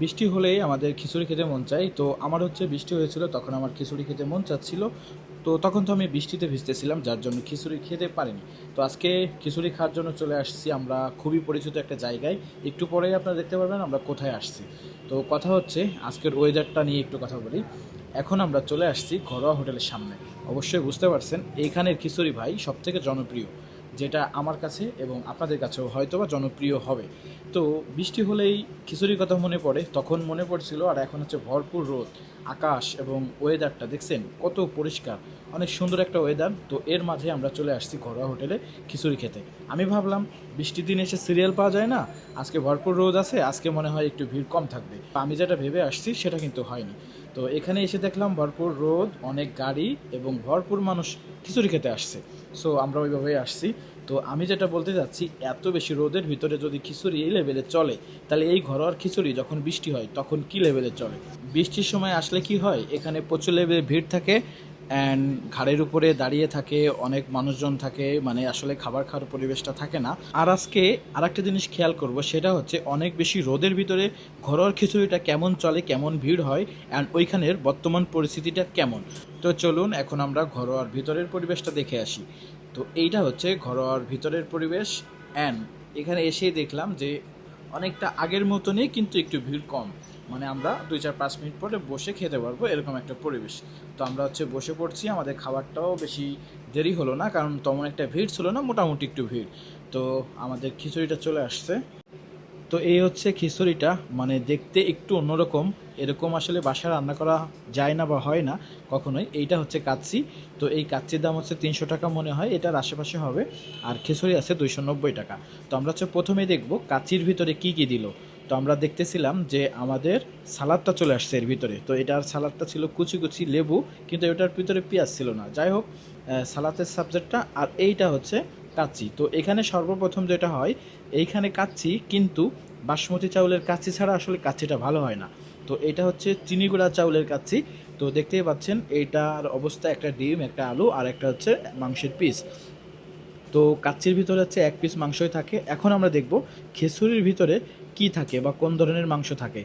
বৃষ্টি হলেই আমাদের খিচুড়ি খেতে মন চায়। তো আমার হচ্ছে বৃষ্টি হয়েছিল, তখন আমার খিচুড়ি খেতে মন চাচ্ছিল। তো তখন তো আমি বৃষ্টিতে ভিজতেছিলাম, যার জন্য খিচুড়ি খেতে পারিনি। তো আজকে খিচুড়ি খাওয়ার জন্য চলে আসছি আমরা খুবই পরিচিত একটা জায়গায়। একটু পরেই আপনারা দেখতে পারবেন আমরা কোথায় আসছি। তো কথা হচ্ছে আজকের ওয়েদারটা নিয়ে একটু কথা বলি। এখন আমরা চলে আসছি ঘরোয়া হোটেলের সামনে। অবশ্যই বুঝতে পারছেন এইখানের খিচুড়ি ভাই সবথেকে জনপ্রিয়, যেটা আমার কাছে এবং আপনাদের কাছেও হয়তোবা জনপ্রিয় হবে। তো বৃষ্টি হলেই খিচুড়ির কথা মনে পড়ে, তখন মনে পড়ছিল। আর এখন হচ্ছে ভরপুর রোদ, আকাশ এবং ওয়েদারটা দেখছেন কত পরিষ্কার, অনেক সুন্দর একটা ওয়েদার। তো এর মাঝে আমরা চলে আসছি ঘরোয়া হোটেলে খিচুড়ি খেতে। আমি ভাবলাম বৃষ্টির দিনে এসে সিরিয়াল পাওয়া যায় না, আজকে ভরপুর রোদ আছে, আজকে মনে হয় একটু ভিড় কম থাকবে। আমি যেটা ভেবে আসছি সেটা কিন্তু হয়নি। তো এখানে এসে দেখলাম ভরপুর রোদ, অনেক গাড়ি এবং ভরপুর মানুষ খিচুড়ি খেতে আসছে। সো আমরা ওইভাবেই আসছি। তো আমি যেটা বলতে চাচ্ছি, এত বেশি রোদের ভিতরে যদি খিচুড়ি এই লেভেলে চলে, তাহলে এই ঘরোয়ার খিচুড়ি যখন বৃষ্টি হয় তখন কি লেভেলে চলে। বৃষ্টির সময় আসলে কি হয়, এখানে প্রচুর লেভেলে ভিড় থাকে অ্যান্ড ঘাড়ের উপরে দাঁড়িয়ে থাকে, অনেক মানুষজন থাকে, মানে আসলে খাবার খাওয়ার পরিবেশটা থাকে না। আর আজকে আরেকটা জিনিস খেয়াল করব, সেটা হচ্ছে অনেক বেশি রোদের ভিতরে ঘরোয়ার খিচুড়িটা কেমন চলে, কেমন ভিড় হয় অ্যান্ড ওইখানের বর্তমান পরিস্থিতিটা কেমন। তো চলুন এখন আমরা ঘরোয়ার ভিতরের পরিবেশটা দেখে আসি। তো এইটা হচ্ছে ঘরোয়ার ভিতরের পরিবেশ অ্যান্ড এখানে এসেই দেখলাম যে অনেকটা আগের মতনই, কিন্তু একটু ভিড় কম। মানে আমরা 2-4-5 মিনিট পরে বসে খেতে পারবো এরকম একটা পরিবেশ। তো আমরা হচ্ছে বসে পড়ছি, আমাদের খাবারটাও বেশি দেরি হলো না, কারণ তেমন একটা ভিড় ছিল না, মোটামুটি একটু ভিড়। তো আমাদের খিচুড়িটা চলে আসছে। তো এই হচ্ছে খিচুড়িটা, মানে দেখতে একটু অন্যরকম। এরকম আসলে বাসায় রান্না করা যায় না বা হয় না কখনোই। এইটা হচ্ছে কাচ্চি। তো এই কাচ্চির দাম হচ্ছে 300 টাকা মনে হয়, এটার আশেপাশে হবে। আর খিচুড়ি আছে 290 টাকা। তো আমরা হচ্ছে প্রথমেই দেখবো কাচ্চির ভিতরে কি কি দিল। তো আমরা দেখতেছিলাম যে আমাদের সালাদটা চলে আসছে এর ভিতরে। তো এটার সালাদটা ছিল কুচি কুচি লেবু, কিন্তু এটার ভিতরে পেঁয়াজ ছিল না। যাই হোক, সালাদের সাবজেক্টটা। আর এইটা হচ্ছে কাচ্চি। তো এখানে সর্বপ্রথম যেটা হয়, এইখানে কাচ্চি কিন্তু বাসমতি চাউলের কাচ্চি ছাড়া আসলে কাচ্চিটা ভালো হয় না। তো এটা হচ্ছে চিনি গুঁড়া চাউলের কাচ্চি। তো দেখতেই পাচ্ছেন এইটার অবস্থা, একটা ডিম, একটা আলু আর একটা হচ্ছে মাংসের পিস। তো কাচ্চির ভিতরে হচ্ছে এক পিস মাংসই থাকে। এখন আমরা দেখব খিচুড়ির ভিতরে কি থাকে বা কোন ধরনের মাংস থাকে।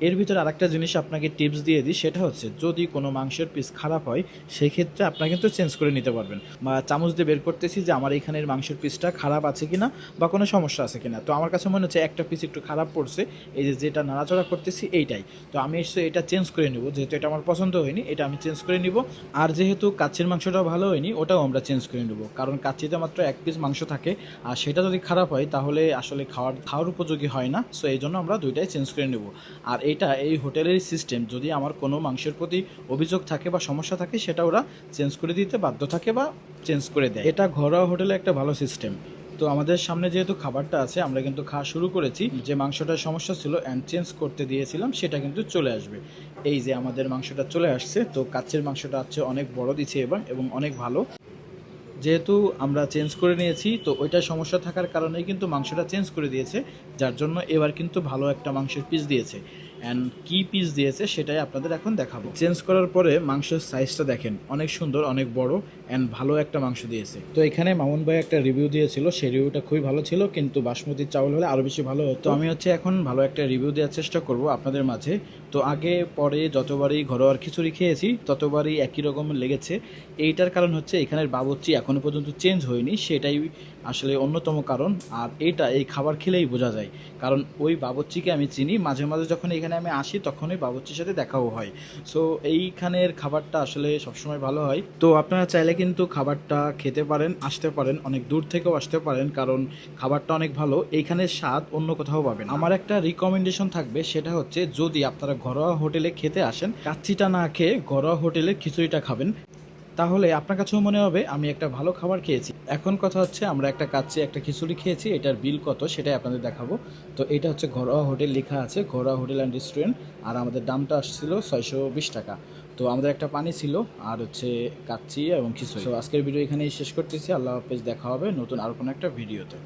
এর ভিতরে আরেকটা জিনিস আপনাকে টিপস দিয়ে দিই, সেটা হচ্ছে যদি কোনো মাংসের পিস খারাপ হয় সেই ক্ষেত্রে আপনারা কিন্তু চেঞ্জ করে নিতে পারবেন। বা চামচ দিয়ে বের করতেছি যে আমার এখানের মাংসের পিসটা খারাপ আছে কিনা বা কোনো সমস্যা আছে কিনা। তো আমার কাছে মনে হচ্ছে একটা পিস একটু খারাপ পড়ছে, এই যে যেটা নাড়াচড়া করতেছি এইটাই। তো আমি এসে এটা চেঞ্জ করে নেব, যেহেতু এটা আমার পছন্দ হয়নি, এটা আমি চেঞ্জ করে নিব। আর যেহেতু কাচ্চির মাংসটাও ভালো হয়নি, ওটাও আমরা চেঞ্জ করে নেব, কারণ কাচ্চিতে মাত্র এক পিস মাংস থাকে। আর সেটা যদি খারাপ হয় তাহলে আসলে খাওয়ার উপযোগী হয় না। সো এই জন্য আমরা দুইটাই চেঞ্জ করে নেব। আর এটা এই হোটেলের সিস্টেম, যদি আমার কোনো মাংসের প্রতি অভিযোগ থাকে বা সমস্যা থাকে, সেটা ওরা চেঞ্জ করে দিতে বাধ্য থাকে বা চেঞ্জ করে দেয়। এটা ঘরোয়া হোটেলে একটা ভালো সিস্টেম। তো আমাদের সামনে যেহেতু খাবারটা আছে, আমরা কিন্তু খাওয়া শুরু করেছি। যে মাংসটার সমস্যা ছিল অ্যান্ড চেঞ্জ করতে দিয়েছিলাম, সেটা কিন্তু চলে আসবে। এই যে আমাদের মাংসটা চলে আসছে। তো কাচ্চির মাংসটা হচ্ছে অনেক বড় দিচ্ছে এবং অনেক ভালো। যেহেতু আমরা চেঞ্জ করে নিয়েছি, তো ওইটা সমস্যা থাকার কারণেই কিন্তু মাংসটা চেঞ্জ করে দিয়েছে, যার জন্য এবার কিন্তু ভালো একটা মাংসের পিস দিয়েছে। অ্যান্ড কী পিস দিয়েছে সেটাই আপনাদের এখন দেখাবো। চেঞ্জ করার পরে মাংসের সাইজটা দেখেন, অনেক সুন্দর, অনেক বড় অ্যান্ড ভালো একটা মাংস দিয়েছে। তো এখানে মামুন ভাই একটা রিভিউ দিয়েছিল, সেই রিভিউটা খুবই ভালো ছিল, কিন্তু বাসমতির চাউল হলে আরও বেশি ভালো হতো। আমি হচ্ছে এখন ভালো একটা রিভিউ দেওয়ার চেষ্টা করব আপনাদের মাঝে। তো আগে পরে যতবারই ঘরোয়ার খিচুড়ি খেয়েছি ততবারই একই রকম লেগেছে। এইটার কারণ হচ্ছে এখানের বাবুর্চি এখনও পর্যন্ত চেঞ্জ হয়নি, সেটাই আসলে অন্যতম কারণ। আর এই খাবার খেলেই বোঝা যায়, কারণ ওই বাবুর্চিকে আমি চিনি। মাঝে মাঝে যখন এখানে আমি আসি তখন ওই বাবুর্চির সাথে দেখাও হয়। সো এইখানের খাবারটা আসলে সবসময় ভালো হয়। তো আপনারা চাইলে কিন্তু খাবারটা খেতে পারেন, আসতে পারেন, অনেক দূর থেকেও আসতে পারেন, কারণ খাবারটা অনেক ভালো। এইখানের স্বাদ অন্য কোথাও পাবেন। আমার একটা রিকমেন্ডেশন থাকবে, সেটা হচ্ছে যদি আপনারা ঘরোয়া হোটেলে খেতে আসেন, কাচ্চিটা না খেয়ে ঘরোয়া হোটেলে খিচুড়িটা খাবেন, তাহলে আপনার কাছেও মনে হবে আমি একটা ভালো খাবার খেয়েছি। এখন কথা হচ্ছে আমরা একটা কাচ্চি একটা খিচুড়ি খেয়েছি, এটার বিল কত সেটাই আপনাদের দেখাবো। তো এটা হচ্ছে ঘরোয়া হোটেল লেখা আছে, ঘরোয়া হোটেল অ্যান্ড রেস্টুরেন্ট। আর আমাদের দামটা আসছিল 620 টাকা। তো আমাদের একটা পানি ছিল আর হচ্ছে কাচ্চি এবং খিচুড়ি। তো আজকের ভিডিও এখানেই শেষ করতেছি। আল্লাহ হাফেজ, দেখা হবে নতুন আর কোনো একটা ভিডিওতে।